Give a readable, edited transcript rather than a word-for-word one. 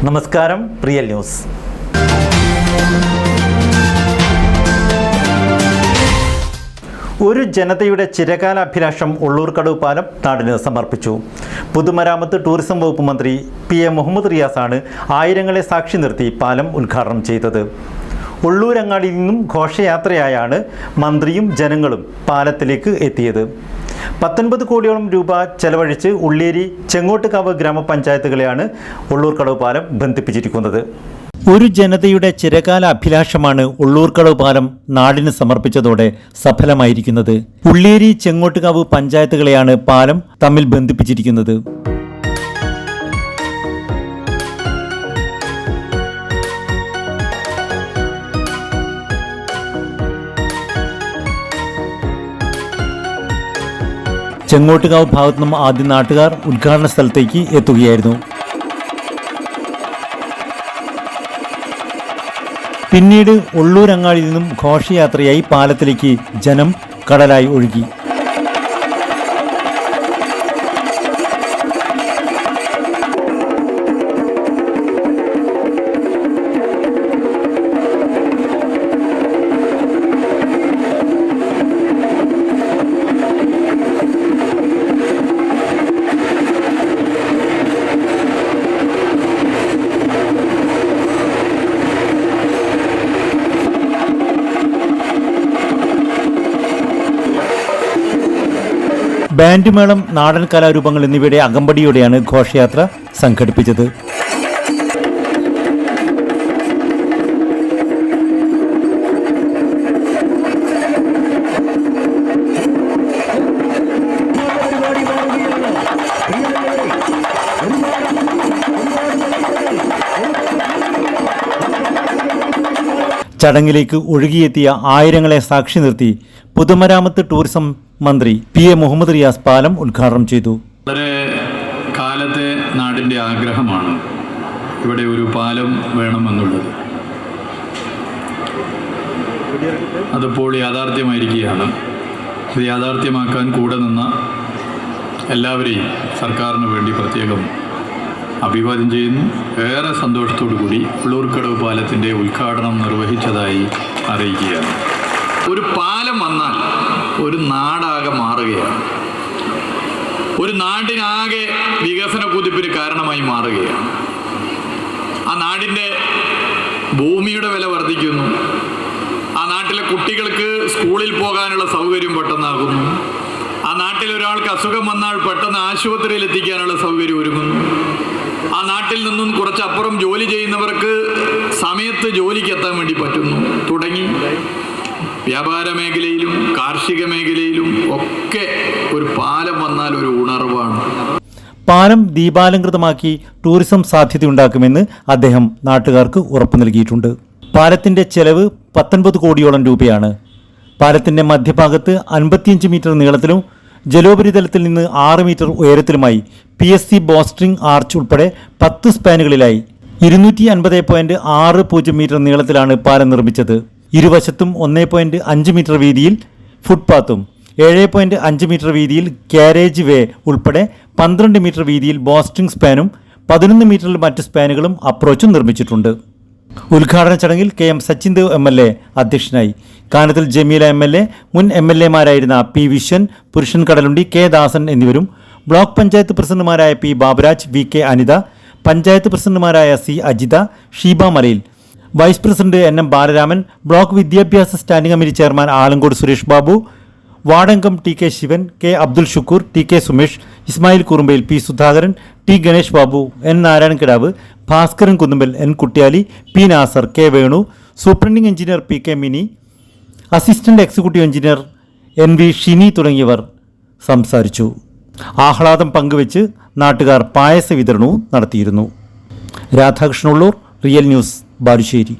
നമസ്കാരം, real news. ഒരു ജനതയുടെ ചിരകാല അഭിലാഷം ഉള്ളൂർക്കടവ് പാലം നാടിന് സമർപ്പിച്ചു. പൊതുമരാമത്ത് ടൂറിസം വകുപ്പ് മന്ത്രി PM മുഹമ്മദ് റിയാസാണ് ആയിരങ്ങളെ സാക്ഷി നിർത്തി പാലം ഉദ്ഘാടനം ചെയ്തത്. ഉള്ളൂരങ്ങാടിയിൽ നിന്നും ഘോഷയാത്രയായാണ് മന്ത്രിയും ജനങ്ങളും പാലത്തിലേക്ക് എത്തിയത്. 19 കോടിയോളം രൂപ ചെലവഴിച്ച് ഉള്ളിയേരി, ചെങ്ങോട്ടുകാവ് ഗ്രാമപഞ്ചായത്തുകളെയാണ് ഉള്ളൂർക്കടവ് പാലം ബന്ധിപ്പിച്ചിരിക്കുന്നത്. ഒരു ജനതയുടെ ചിരകാല അഭിലാഷമാണ് ഉള്ളൂർക്കടവ് പാലം നാടിന് സമർപ്പിച്ചതോടെ സഫലമായിരിക്കുന്നത്. ഉള്ളിയേരി, ചെങ്ങോട്ടുകാവ് പഞ്ചായത്തുകളെയാണ് പാലം തമ്മിൽ ബന്ധിപ്പിച്ചിരിക്കുന്നത്. ചെങ്ങോട്ടുകാവ് ഭാഗത്തു നിന്നും ആദ്യം നാട്ടുകാർ ഉദ്ഘാടന സ്ഥലത്തേക്ക് എത്തുകയായിരുന്നു. പിന്നീട് ഉള്ളൂരങ്ങാടിയിൽ നിന്നും ഘോഷയാത്രയായി പാലത്തിലേക്ക് ജനം കടലായി ഒഴുകി. ബാൻഡ് മേളം, നാടൻ കലാരൂപങ്ങൾ എന്നിവയുടെ അകമ്പടിയോടെയാണ് ഘോഷയാത്ര സംഘടിപ്പിച്ചത്. ചടങ്ങിലേക്ക് ഒഴുകിയെത്തിയ ആയിരങ്ങളെ സാക്ഷി നിർത്തി പൊതുമരാമത്ത് ടൂറിസം മന്ത്രി PM മുഹമ്മദ് റിയാസ് പാലം ഉദ്ഘാടനം ചെയ്തു. വളരെ കാലത്തെ നാടിൻ്റെ ആഗ്രഹമാണ് ഇവിടെ ഒരു പാലം വേണമെന്നുള്ളത്. അതിപ്പോൾ യാഥാർത്ഥ്യമായിരിക്കുകയാണ്. ഇത് യാഥാർത്ഥ്യമാക്കാൻ കൂടെ നിന്ന എല്ലാവരെയും സർക്കാരിന് വേണ്ടി പ്രത്യേകം അഭിവാദ്യം ചെയ്യുന്നു. ഏറെ സന്തോഷത്തോടു കൂടി ഉള്ളൂർക്കടവ് പാലത്തിൻ്റെ ഉദ്ഘാടനം നിർവഹിച്ചതായി അറിയിക്കുകയാണ്. ഒരു പാലം വന്നാൽ ഒരു നാടാകെ മാറുകയാണ്. ഒരു നാടിനാകെ വികസന കുതിപ്പിന് കാരണമായി മാറുകയാണ്. ആ നാടിൻ്റെ ഭൂമിയുടെ വില വർദ്ധിക്കുന്നു. ആ നാട്ടിലെ കുട്ടികൾക്ക് സ്കൂളിൽ പോകാനുള്ള സൗകര്യം പെട്ടെന്നാകുന്നു. ആ നാട്ടിൽ ഒരാൾക്ക് അസുഖം വന്നാൽ പെട്ടെന്ന് ആശുപത്രിയിൽ എത്തിക്കാനുള്ള സൗകര്യം ഒരുങ്ങുന്നു. ആ നാട്ടിൽ നിന്നും കുറച്ചപ്പുറം ജോലി ചെയ്യുന്നവർക്ക് സമയത്ത് ജോലിക്ക് എത്താൻ വേണ്ടി പറ്റുന്നു. തുടങ്ങി വ്യാപാര മേഖലയിലും കാർഷിക മേഖലയിലും ഒക്കെ ഒരു പാലം വന്നാൽ ഒരു ഉണർവാണ്. പാലം ദീപാലങ്കൃതമാക്കി ടൂറിസം സാധ്യതയുണ്ടാക്കുമെന്ന് അദ്ദേഹം നാട്ടുകാർക്ക് ഉറപ്പു നൽകിയിട്ടുണ്ട്. പാലത്തിന്റെ ചെലവ് 19 കോടിയോളം രൂപയാണ്. പാലത്തിന്റെ മധ്യഭാഗത്ത് 55 മീറ്റർ നീളത്തിലും ജലോപരിതലത്തിൽ നിന്ന് 6 മീറ്റർ ഉയരത്തിലുമായി PSC ബോസ്ട്രിംഗ് ആർച്ച് ഉൾപ്പെടെ 10 സ്പാനുകളിലായി 250.60 മീറ്റർ നീളത്തിലാണ് പാലം നിർമ്മിച്ചത്. ഇരുവശത്തും 1.5 മീറ്റർ വീതിയിൽ ഫുട്പാത്തും 7.5 മീറ്റർ വീതിയിൽ കാരേജ് വേ ഉൾപ്പെടെ 12 മീറ്റർ വീതിയിൽ ബോസ്ട്രിംഗ് സ്പാനും 11 മീറ്ററിൽ മറ്റ് സ്പാനുകളും അപ്രോച്ചും നിർമ്മിച്ചിട്ടുണ്ട്. ഉദ്ഘാടന ചടങ്ങിൽ KM സച്ചിൻ ദേവ് MLA അധ്യക്ഷനായി. കാനത്തിൽ ജമീല MLA, മുൻ MLA മാരായിരുന്ന P വിശ്വൻ, പുരുഷൻ കടലുണ്ടി, K ദാസൻ എന്നിവരും ബ്ലോക്ക് പഞ്ചായത്ത് പ്രസിഡന്റുമാരായ P ബാബുരാജ്, VK അനിത, പഞ്ചായത്ത് പ്രസിഡന്റുമാരായ C Ajitha, Sheeba Malayil, vice president NM Balaraman, block വിദ്യാഭ്യാസ standing committee chairman Alangode Suresh Babu, വാർഡംഗം TK Sivan, K Abdul Shukoor, TK Sumesh, Ismail Kurumbayil, P Sudhakaran, T Ganesh Babu, N Narayanan Kidavu, Bhaskaran Kunnumbal, N Kuttiyali, P Nasar, K Venu, superintending engineer PK Mini, assistant executive engineer NV Shini തുടങ്ങിയവർ സംസാരിച്ചു. ആഹ്ലാദം പങ്കുവെച്ച് നാട്ടുകാർ പായസ വിതരണവും നടത്തിയിരുന്നു. Radhakrishnan Ulloor, real news, Balussery.